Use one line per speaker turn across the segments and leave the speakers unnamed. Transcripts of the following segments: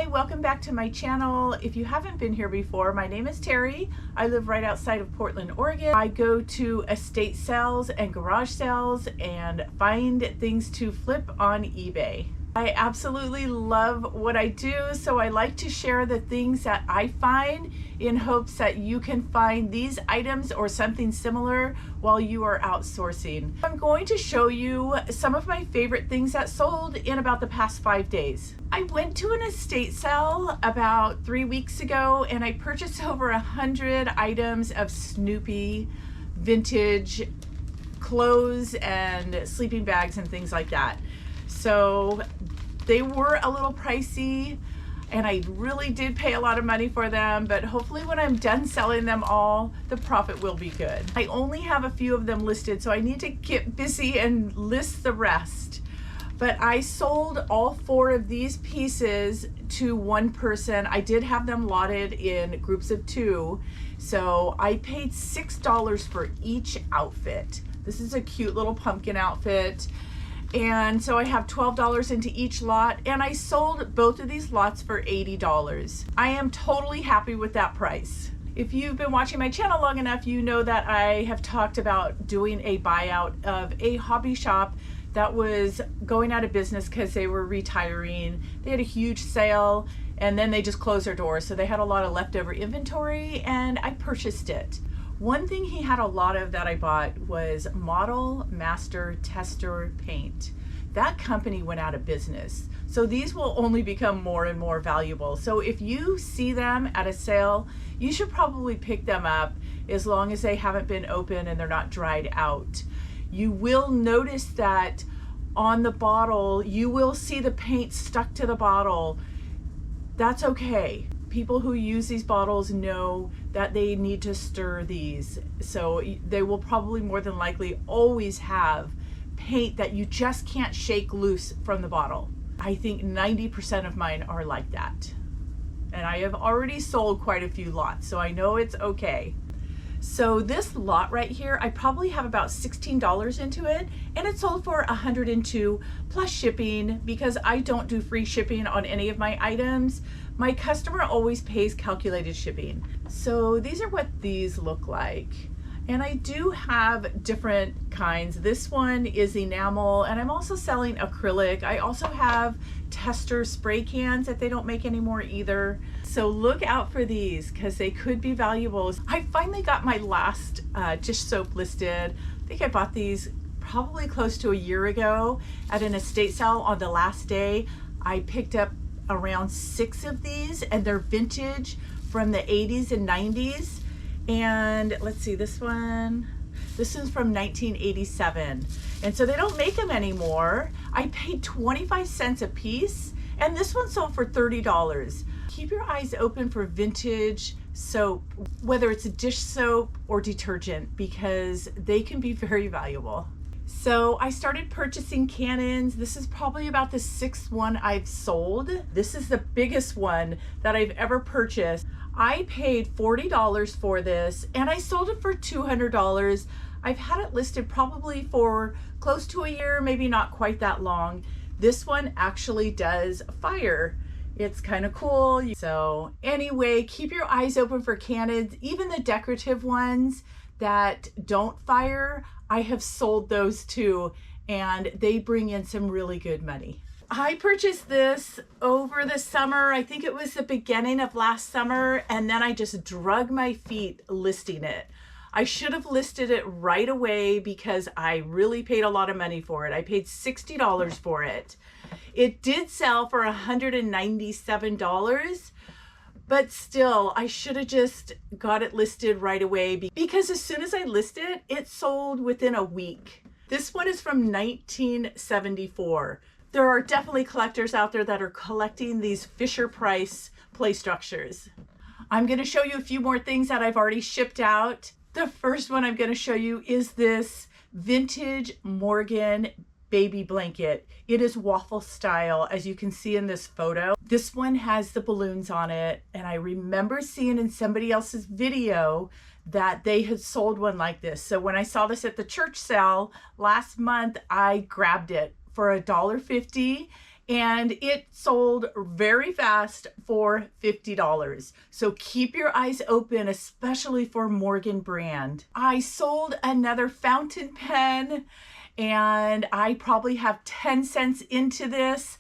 Hi, welcome back to my channel. If you haven't been here before, my name is Terry. I live right outside of Portland, Oregon. I go to estate sales and garage sales and find things to flip on eBay. I absolutely love what I do, so I like to share the things that I find in hopes that you can find these items or something similar while you are outsourcing. I'm going to show you some of my favorite things that sold in about the past 5 days. I went to an estate sale about 3 weeks ago and I purchased over 100 items of Snoopy vintage clothes and sleeping bags and things like that. So they were a little pricey and I really did pay a lot of money for them, but hopefully when I'm done selling them all, the profit will be good. I only have a few of them listed, so I need to get busy and list the rest. But I sold all 4 of these pieces to one person. I did have them lotted in groups of 2, so I paid $6 for each outfit. This is a cute little pumpkin outfit. And so I have $12 into each lot, and I sold both of these lots for $80. I am totally happy with that price. If you've been watching my channel long enough, you know that I have talked about doing a buyout of a hobby shop that was going out of business because they were retiring. They had a huge sale and then they just closed their doors. So they had a lot of leftover inventory and I purchased it. One thing he had a lot of that I bought was Model Master Tester paint. That company went out of business. So these will only become more and more valuable. So if you see them at a sale, you should probably pick them up as long as they haven't been open and they're not dried out. You will notice that on the bottle, you will see the paint stuck to the bottle. That's okay. People who use these bottles know that they need to stir these. So they will probably more than likely always have paint that you just can't shake loose from the bottle. I think 90% of mine are like that. And I have already sold quite a few lots, so I know it's okay. So this lot right here, I probably have about $16 into it, and it sold for $102 plus shipping because I don't do free shipping on any of my items. My customer always pays calculated shipping. So these are what these look like. And I do have different kinds. This one is enamel, and I'm also selling acrylic. I also have tester spray cans that they don't make anymore either. So look out for these because they could be valuable. I finally got my last dish soap listed. I think I bought these probably close to a year ago at an estate sale on the last day. I picked up around 6 of these and they're vintage from the 80s and 90s. And let's see, this is from 1987. And so they don't make them anymore. I paid 25 cents a piece and this one sold for $30. Keep your eyes open for vintage soap, whether it's a dish soap or detergent, because they can be very valuable. So I started purchasing Canons. This is probably about the 6th one I've sold. This is the biggest one that I've ever purchased. I paid $40 for this and I sold it for $200. I've had it listed probably for close to a year, maybe not quite that long. This one actually does fire. It's kind of cool. So anyway, keep your eyes open for Canons, even the decorative ones that don't fire. I have sold those too, and they bring in some really good money. I purchased this over the summer. I think it was the beginning of last summer, and then I just drug my feet listing it. I should have listed it right away because I really paid a lot of money for it. I paid $60 for it. It did sell for $197, but still, I should have just got it listed right away because as soon as I listed it, it sold within a week. This one is from 1974. There are definitely collectors out there that are collecting these Fisher-Price play structures. I'm going to show you a few more things that I've already shipped out. The first one I'm going to show you is this vintage Morgan baby blanket. It is waffle style, as you can see in this photo. This one has the balloons on it, and I remember seeing in somebody else's video that they had sold one like this. So when I saw this at the church sale last month, I grabbed it for $1.50 and it sold very fast for $50. So keep your eyes open, especially for Morgan brand. I sold another fountain pen, and I probably have 10 cents into this.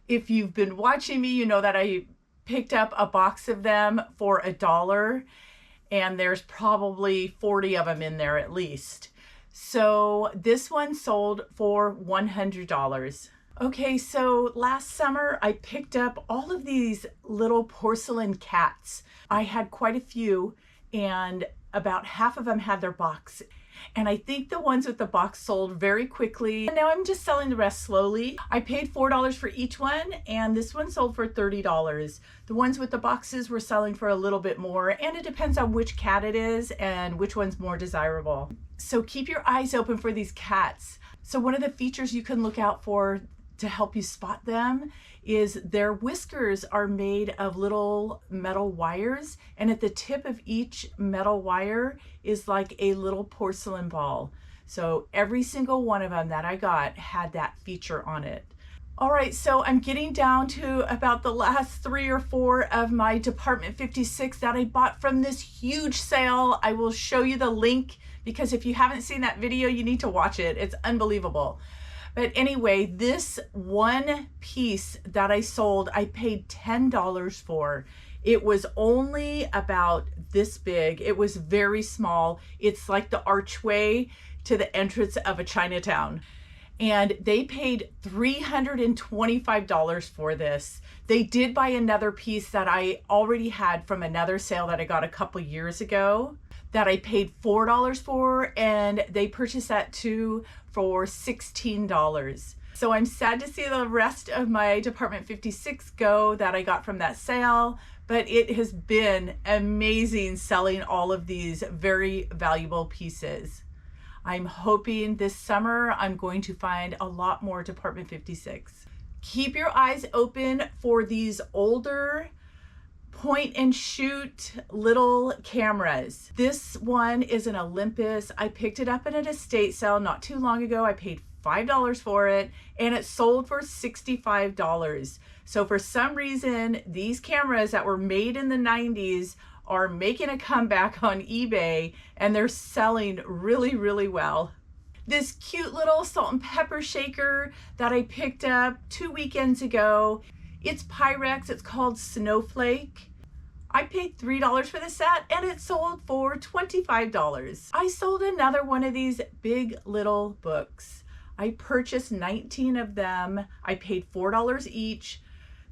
If you've been watching me, you know that I picked up a box of them for $1, and there's probably 40 of them in there at least. So this one sold for $100. Okay, so last summer I picked up all of these little porcelain cats. I had quite a few, and about half of them had their box. And I think the ones with the box sold very quickly. And now I'm just selling the rest slowly. I paid $4 for each one, and this one sold for $30. The ones with the boxes were selling for a little bit more, and it depends on which cat it is and which one's more desirable. So keep your eyes open for these cats. So one of the features you can look out for to help you spot them is their whiskers are made of little metal wires, and at the tip of each metal wire is like a little porcelain ball. So every single one of them that I got had that feature on it. All right, so I'm getting down to about the last 3 or 4 of my Department 56 that I bought from this huge sale. I will show you the link, because if you haven't seen that video, you need to watch it. It's unbelievable. But anyway, this one piece that I sold, I paid $10 for. It was only about this big. It was very small. It's like the archway to the entrance of a Chinatown. And they paid $325 for this. They did buy another piece that I already had from another sale that I got a couple years ago that I paid $4 for, and they purchased that too for $16. So I'm sad to see the rest of my Department 56 go that I got from that sale, but it has been amazing selling all of these very valuable pieces. I'm hoping this summer I'm going to find a lot more Department 56. Keep your eyes open for these older point and shoot little cameras. This one is an Olympus. I picked it up at an estate sale not too long ago. I paid $5 for it, and it sold for $65. So for some reason, these cameras that were made in the 90s are making a comeback on eBay, and they're selling really, really well. This cute little salt and pepper shaker that I picked up 2 weekends ago, it's Pyrex. It's called Snowflake. I paid $3 for the set, and it sold for $25. I sold another one of these big little books. I purchased 19 of them. I paid $4 each.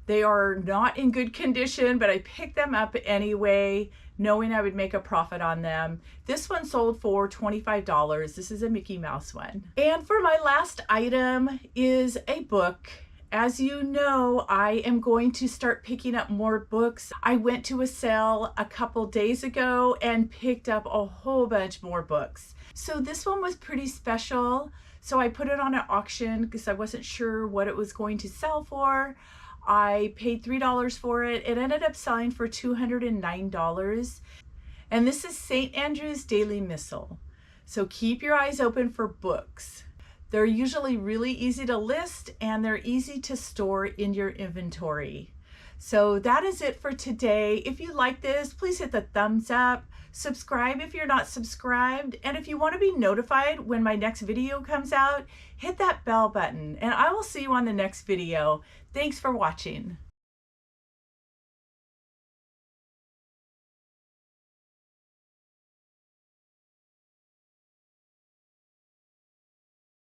They are not in good condition, but I picked them up anyway, knowing I would make a profit on them. This one sold for $25. This is a Mickey Mouse one. And for my last item is a book. As you know, I am going to start picking up more books. I went to a sale a couple days ago and picked up a whole bunch more books. So this one was pretty special. So I put it on an auction because I wasn't sure what it was going to sell for. I paid $3 for it. It ended up selling for $209. And this is St. Andrew's Daily Missal. So keep your eyes open for books. They're usually really easy to list, and they're easy to store in your inventory. So that is it for today. If you like this, please hit the thumbs up. Subscribe if you're not subscribed. And if you want to be notified when my next video comes out, hit that bell button, and I will see you on the next video. Thanks for watching.